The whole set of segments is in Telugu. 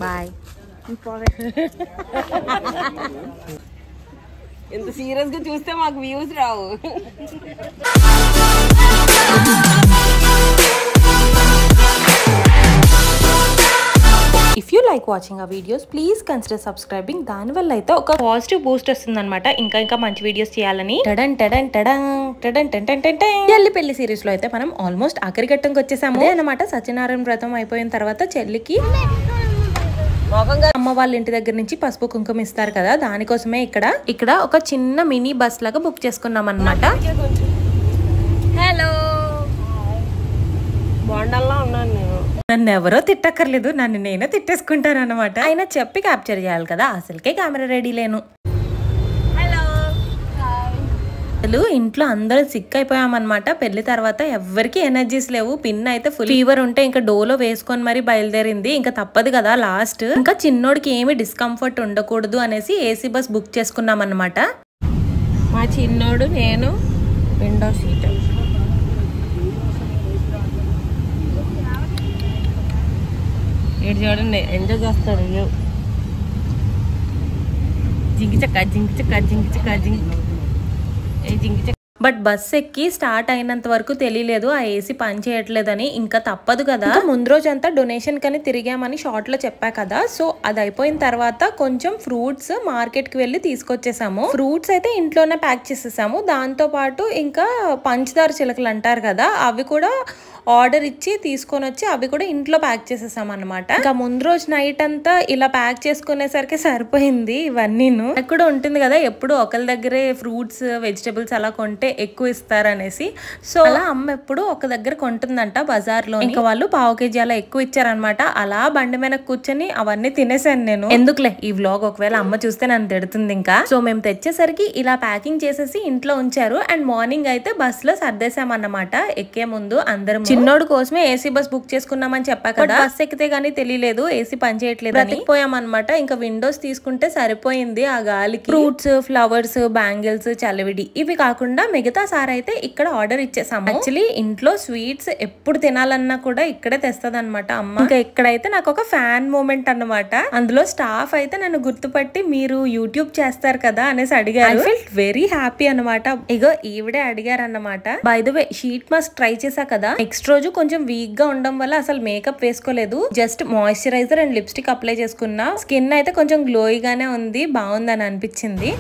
బాయ్. ఎంత సీరియస్ గా చూస్తే మాకు views Rao. If you like watching our videos, please consider subscribing. దాని వల్ల అయితే ఒక పాజిటివ్ బూస్ట్ వస్తుంది అనమాట. ఇంకా మంచి వీడియోస్ చేయాలని. చెల్లి పెళ్లి సిరీస్ లో అయితే మనం ఆల్మోస్ట్ ఆఖరి ఘట్టంకి వచ్చేసాము అనమాట. సత్యనారాయణ వ్రతం అయిపోయిన తర్వాత చెల్లికి అమ్మ వాళ్ళ ఇంటి దగ్గర నుంచి పసుపు కుంకుమ ఇస్తారు కదా, దానికోసమే ఇక్కడ ఒక చిన్న మినీ బస్ లాగా బుక్ చేసుకున్నాం అనమాట. హలో, బాండల్లా ఉన్నాను నేను. నన్ను ఎవరో తిట్టక్కర్లేదు, నన్ను నేనే తిట్టేసుకుంటాను అనమాట. ఆయన చెప్పి క్యాప్చర్ చేయాలి కదా, అసలుకే కెమెరా రెడీ లేను. అసలు ఇంట్లో అందరూ సిక్ అయిపోయామన్నమాట. పెళ్లి తర్వాత ఎవరికి ఎనర్జీస్ లేవు. పిన్ అయితే ఫుల్ ఫీవర్ ఉంటే ఇంకా డోలో వేసుకొని మరి బయలుదేరింది. ఇంకా తప్పదు కదా లాస్ట్. ఇంకా చిన్నోడికి ఏమి డిస్కంఫర్ట్ ఉండకూడదు అనేసి ఏసీ బస్ బుక్ చేసుకున్నాం అన్నమాట. మా చిన్నోడు నేను విండో సీట్. ఇటు చూడండి ఎంజాయ్ చేస్తాడు. జింగిచక్క జింగిచక్క జింగిచక్క జింగిచక్క. బట్ బస్ ఎక్కి స్టార్ట్ అయినంత వరకు తెలియలేదు ఆ ఏసీ పని చేయట్లేదని. ఇంకా తప్పదు కదా. ముందు రోజు అంతా డొనేషన్ కని తిరిగామని షార్ట్ లో చెప్పా కదా. సో అది అయిపోయిన తర్వాత కొంచెం ఫ్రూట్స్ మార్కెట్ కి వెళ్ళి తీసుకొచ్చేసాము. ఫ్రూట్స్ అయితే ఇంట్లోనే ప్యాక్ చేసేసాము. దాంతో పాటు ఇంకా పంచదార చిలకలు అంటారు కదా, అవి కూడా ఆర్డర్ ఇచ్చి తీసుకొని వచ్చి అవి కూడా ఇంట్లో ప్యాక్ చేసేసాం అనమాట. ఇంకా ముందు రోజు నైట్ అంతా ఇలా ప్యాక్ చేసుకునేసరికి సరిపోయింది. ఇవన్నీ కూడా ఉంటుంది కదా, ఎప్పుడు ఒకరి దగ్గరే ఫ్రూట్స్ వెజిటబుల్స్ అలా కొంటే ఎక్కువ ఇస్తారనేసి. సో అలా అమ్మ ఎప్పుడు ఒక దగ్గర కొంటుందంట బజార్ లో. ఇంకా వాళ్ళు పావు కేజీ అలా ఎక్కువ ఇచ్చారనమాట. అలా బండి మీద కూర్చొని అవన్నీ తినేసాను నేను. ఎందుకులే ఈ వ్లాగ్ ఒకవేళ అమ్మ చూస్తే నన్ను తిడుతుంది ఇంకా. సో మేము తెచ్చేసరికి ఇలా ప్యాకింగ్ చేసేసి ఇంట్లో ఉంచారు. అండ్ మార్నింగ్ అయితే బస్ లో సర్దేశామన్నమాట. ఎక్కే ముందు అందరం చిన్నోడు కోసమే ఏసీ బస్ బుక్ చేసుకున్నామని చెప్పా కదా. బస్ ఎక్కితే గానీ తెలియలేదు ఏసీ పని చేయట్లేదు అని పోయామన్నమాట. ఇంకా విండోస్ తీసుకుంటే సరిపోయింది ఆ గాలికి. ఫ్రూట్స్, ఫ్లవర్స్, బ్యాంగిల్స్, చలివిడి ఇవి కాకుండా మిగతా సార్ అయితే ఇక్కడ ఆర్డర్ ఇచ్చేసాము. యాక్చువల్లీ ఇంట్లో స్వీట్స్ ఎప్పుడు తినాలన్నా కూడా ఇక్కడే తెస్తుంది అనమాట అమ్మ. ఇంకా ఇక్కడైతే నాకు ఒక ఫ్యాన్ మూమెంట్ అన్నమాట. అందులో స్టాఫ్ అయితే నన్ను గుర్తుపట్టి మీరు యూట్యూబ్ చేస్తారు కదా అనేసి అడిగారు. ఐ ఫెల్ట్ వెరీ హ్యాపీ అనమాట. ఇగో ఈవిడే అడిగారు అన్నమాట. By the way sheet mask try చేసా కదా, నెక్స్ట్ రోజు కొంచెం వీక్ గా ఉండడం వల్ల అసలు మేకప్ వేసుకోలేదు. Just moisturiser and lipstick apply చేసుకున్నా. స్కిన్ అయితే కొంచెం గ్లోయిగానే ఉంది, బాగుందని అనిపించింది.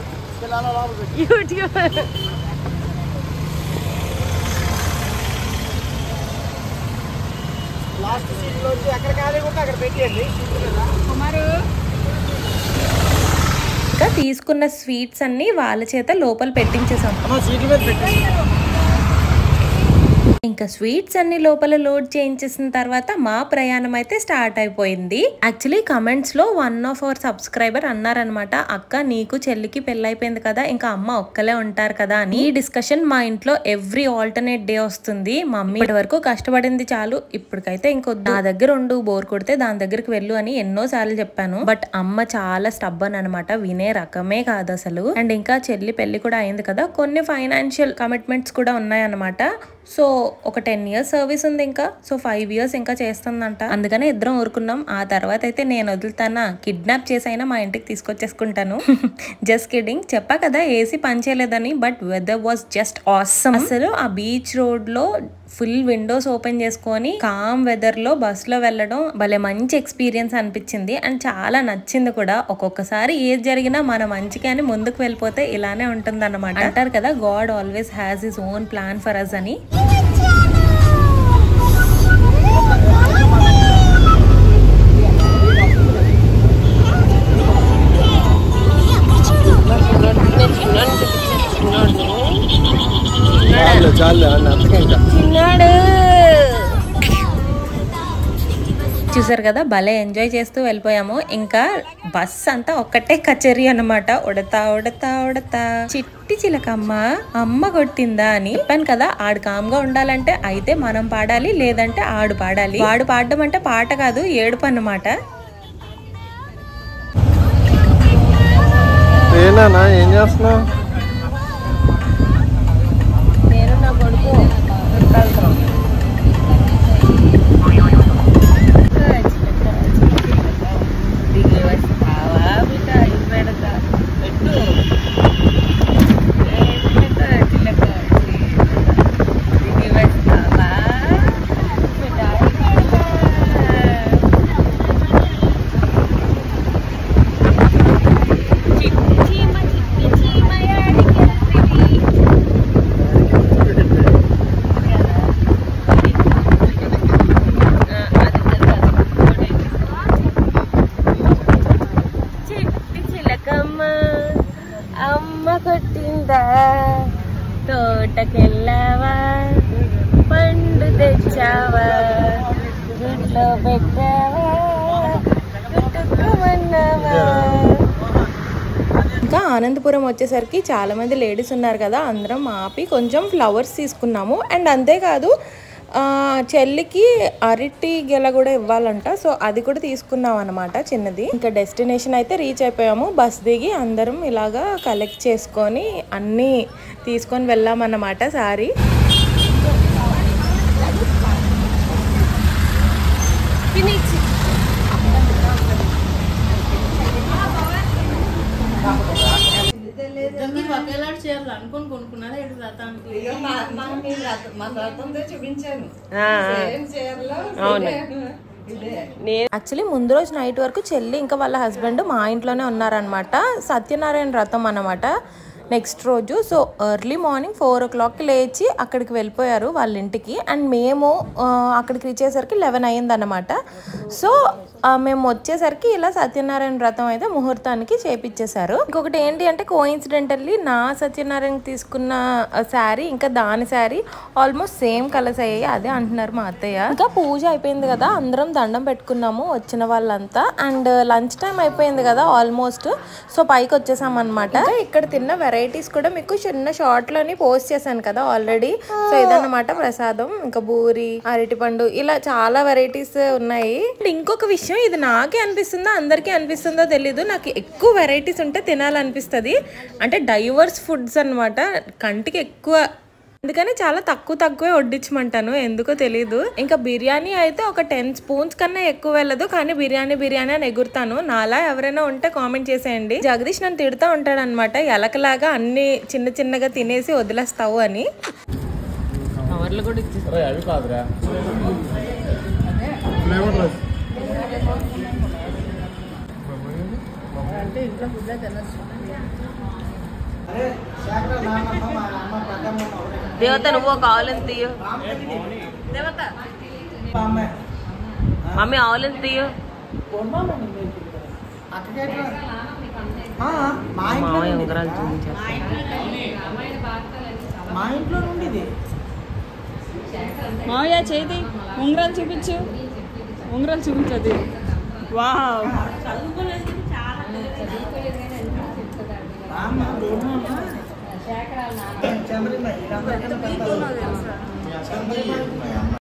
ఇంకా తీసుకున్న స్వీట్స్ అన్ని వాళ్ళ చేత లోపల పెట్టించేసాం. ఇంకా స్వీట్స్ అన్ని లోపల లోడ్ చేయించేసిన తర్వాత మా ప్రయాణం అయితే స్టార్ట్ అయిపోయింది. యాక్చువల్లీ కమెంట్స్ లో వన్ ఆఫ్ అవర్ సబ్స్క్రైబర్ అన్నారనమాట, అక్క నీకు చెల్లికి పెళ్ళైపోయింది కదా, ఇంకా అమ్మ ఒక్కలే ఉంటారు కదా అని. ఈ డిస్కషన్ మా ఇంట్లో ఎవ్రీ ఆల్టర్నేట్ డే వస్తుంది. మమ్మీ ఇప్పటి వరకు కష్టపడింది చాలు, ఇప్పటికైతే ఇంకొద్దు, నా దగ్గర ఉండు, బోర్ కొడితే దాని దగ్గరికి వెళ్ళు అని ఎన్నో సార్లు చెప్పాను. బట్ అమ్మ చాలా స్టబ్బన్ అనమాట, వినే రకమే కాదు అసలు. అండ్ ఇంకా చెల్లి పెళ్లి కూడా అయింది కదా, కొన్ని ఫైనాన్షియల్ కమిట్మెంట్స్ కూడా ఉన్నాయన్నమాట. సో ఒక 10 years సర్వీస్ ఉంది ఇంకా. సో 5 years ఇంకా చేస్తుందంట. అందుకనే ఇద్దరం ఊరుకున్నాం. ఆ తర్వాత అయితే నేను వదులుతానా, కిడ్నాప్ చేసైనా మా ఇంటికి తీసుకొచ్చేసుకుంటాను. Just kidding. చెప్పా కదా ఏసీ పని చేయలేదని. But weather was just awesome. అసలు ఆ బీచ్ రోడ్ లో ఫుల్ విండోస్ ఓపెన్ చేసుకొని కామ్ వెదర్ లో బస్ లో వెళ్ళడం భలే మంచి ఎక్స్పీరియన్స్ అనిపించింది. అండ్ చాలా నచ్చింది కూడా. ఒక్కొక్కసారి ఏది జరిగినా మన మంచికి అని ముందుకు వెళ్ళిపోతే ఇలానే ఉంటుంది అన్నమాట. అంటారు కదా, God always has his own plan for us అని. చూసారు కదా, భలే ఎంజాయ్ చేస్తూ వెళ్ళిపోయాము. ఇంకా బస్ అంతా ఒక్కటే కచేరీ అన్నమాట. ఉడతా ఉడతా ఉడతా చిట్టి చిలకమ్మ అమ్మ కొట్టిందా అని చెప్పాను కదా. ఆడు కామ్గా ఉండాలంటే అయితే మనం పాడాలి, లేదంటే ఆడు పాడాలి. వాడు పాడడం అంటే పాట కాదు, ఏడుపు అన్నమాట. ఏం చేస్తున్నావు? నేను నా కొడుకు ఆనందపురం వచ్చేసరికి చాలా మంది లేడీస్ ఉన్నారు కదా, అందరం ఆపి కొంచెం ఫ్లవర్స్ తీసుకున్నాము. అండ్ అంతేకాదు చెల్లికి అరటి గెల కూడా ఇవ్వాలంట, సో అది కూడా తీసుకున్నాం అనమాట చిన్నది. ఇంకా డెస్టినేషన్ అయితే రీచ్ అయిపోయాము. బస్ దిగి అందరం ఇలాగా కలెక్ట్ చేసుకొని అన్నీ తీసుకొని వెళ్ళామన్నమాట. సారీ యాక్చువల్లీ ముందు రోజు నైట్ వరకు చెల్లి ఇంకా వాళ్ళ హస్బెండ్ మా ఇంట్లోనే ఉన్నారనమాట. సత్యనారాయణ వ్రతం అన్నమాట నెక్స్ట్ రోజు. సో ఎర్లీ మార్నింగ్ 4 o'clockకి లేచి అక్కడికి వెళ్ళిపోయారు వాళ్ళ ఇంటికి. అండ్ మేము అక్కడికి రీచ్ అయ్యేసరికి 11 అయిందన్నమాట. సో మేము వచ్చేసరికి ఇలా సత్యనారాయణ వ్రతం అయితే ముహూర్తానికి చేపించేశారు. ఇంకొకటి ఏంటి అంటే కోఇన్సిడెంటల్లీ నా సత్యనారాయణ తీసుకున్న శారీ ఇంకా దాని శారీ ఆల్మోస్ట్ సేమ్ కలర్స్ అయ్యాయి. అదే అంటున్నారు మా అత్తయ్య. ఇంకా పూజ అయిపోయింది కదా, అందరం దండం పెట్టుకున్నాము వచ్చిన వాళ్ళంతా. అండ్ లంచ్ టైం అయిపోయింది కదా ఆల్మోస్ట్. సో పైకి వచ్చేసాం అనమాట. ఇక్కడ తిన్న వెరైటీస్ కూడా మీకు చిన్న షార్ట్ లోని పోస్ట్ చేశాను కదా ఆల్రెడీ. సో ఇదన్నమాట ప్రసాదం, ఇంకా బూరి, అరటిపండు, ఇలా చాలా వెరైటీస్ ఉన్నాయి. ఇంకొక విషయం, ఇది నాకే అనిపిస్తుందో అందరికీ అనిపిస్తుందో తెలీదు, నాకు ఎక్కువ వెరైటీస్ ఉంటే తినాలనిపిస్తుంది. అంటే డైవర్స్ ఫుడ్స్ అనమాట, కంటికి ఎక్కువ, అందుకని చాలా తక్కువే వడ్డించమంటాను, ఎందుకో తెలీదు. ఇంకా బిర్యానీ అయితే ఒక 10 spoons కన్నా ఎక్కువ వెళ్ళదు, కానీ బిర్యానీ అని ఎగురుతాను. నాలా ఎవరైనా ఉంటే కామెంట్ చేసేయండి. జగదీష్ నన్ను తిడుతూ ఉంటాడు అనమాట, ఎలకలాగా అన్ని చిన్నగా తినేసి వదిలేస్తావు అని. దేవత నువ్వు కావాలని తీయు, మమ్మీ ఆవులని తీయు. మామయ్య ఉంగరాలు చూపించారు. మామయ్య చేతి ఉంగరాలు చూపించు, ఉంగరాలు చూపించదు. వావ్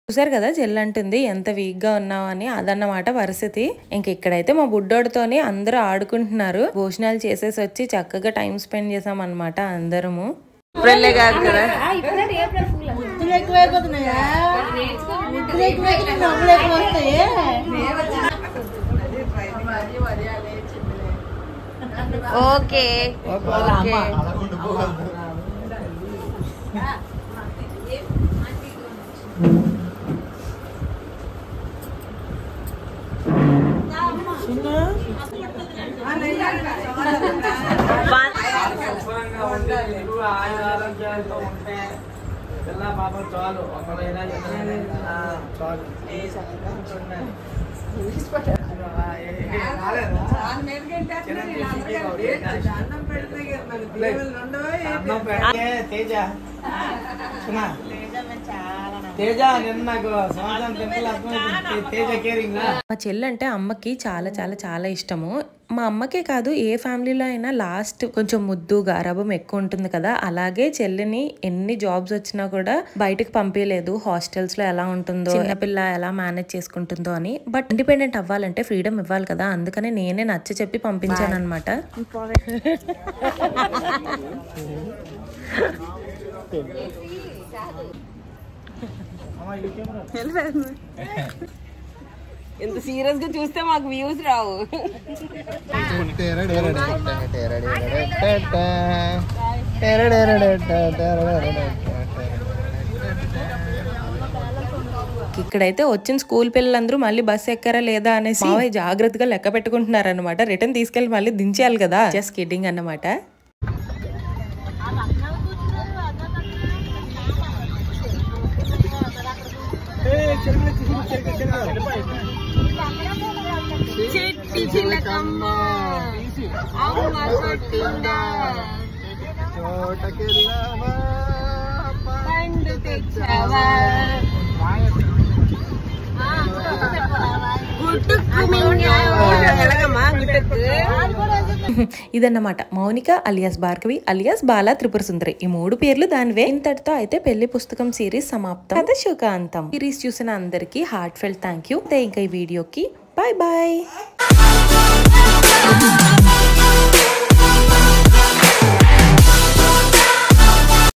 చూసారు కదా చెల్లి అంటుంది ఎంత వీక్ గా ఉన్నావు అని. అదన్నమాట పరిస్థితి. ఇంక ఇక్కడైతే మా బుడ్డోడితోని అందరూ ఆడుకుంటున్నారు. భోజనాలు చేసేసి వచ్చి చక్కగా టైం స్పెండ్ చేసాం అనమాట అందరము. ఓకే మా చెల్లి అంటే అమ్మకి చాలా చాలా చాలా ఇష్టము. మా అమ్మకే కాదు, ఏ ఫ్యామిలీలో అయినా లాస్ట్ కొంచెం ముద్దు గారాబం ఎక్కువ ఉంటుంది కదా, అలాగే చెల్లిని ఎన్ని జాబ్స్ వచ్చినా కూడా బయటకు పంపించలేదు. హాస్టల్స్ లో ఎలా ఉంటుందో, చిన్నపిల్ల ఎలా మేనేజ్ చేసుకుంటుందో అని. బట్ ఇండిపెండెంట్ అవ్వాలంటే ఫ్రీడమ్ ఇవ్వాలి కదా, అందుకని నేనే నచ్చ చెప్పి పంపించాను అనమాట. ఎంత సీరియస్ గా చూస్తే మాకు వ్యూస్ రావు. ఇక్కడైతే వచ్చిన స్కూల్ పిల్లలందరూ మళ్ళీ బస్సు ఎక్కారా లేదా అనేసి జాగ్రత్తగా లెక్క పెట్టుకుంటున్నారు అనమాట. రిటర్న్ తీసుకెళ్లి మళ్ళీ దించేయాలి కదా. జస్ట్ కిడ్డింగ్ అన్నమాట. ఇదన్నమాట మౌనిక అలియాస్ భార్గవి అలియాస్ బాలా త్రిపుర సుందరి. ఈ 3 పేర్లు దానివే. ఇంతటితో అయితే పెళ్లి పుస్తకం సిరీస్ సమాప్తం. కథ శుకాంతం. సిరీస్ చూసిన అందరికి హార్ట్ ఫెల్ట్ థ్యాంక్ యూ. ఇంకా ఈ వీడియోకి బాయ్ బాయ్.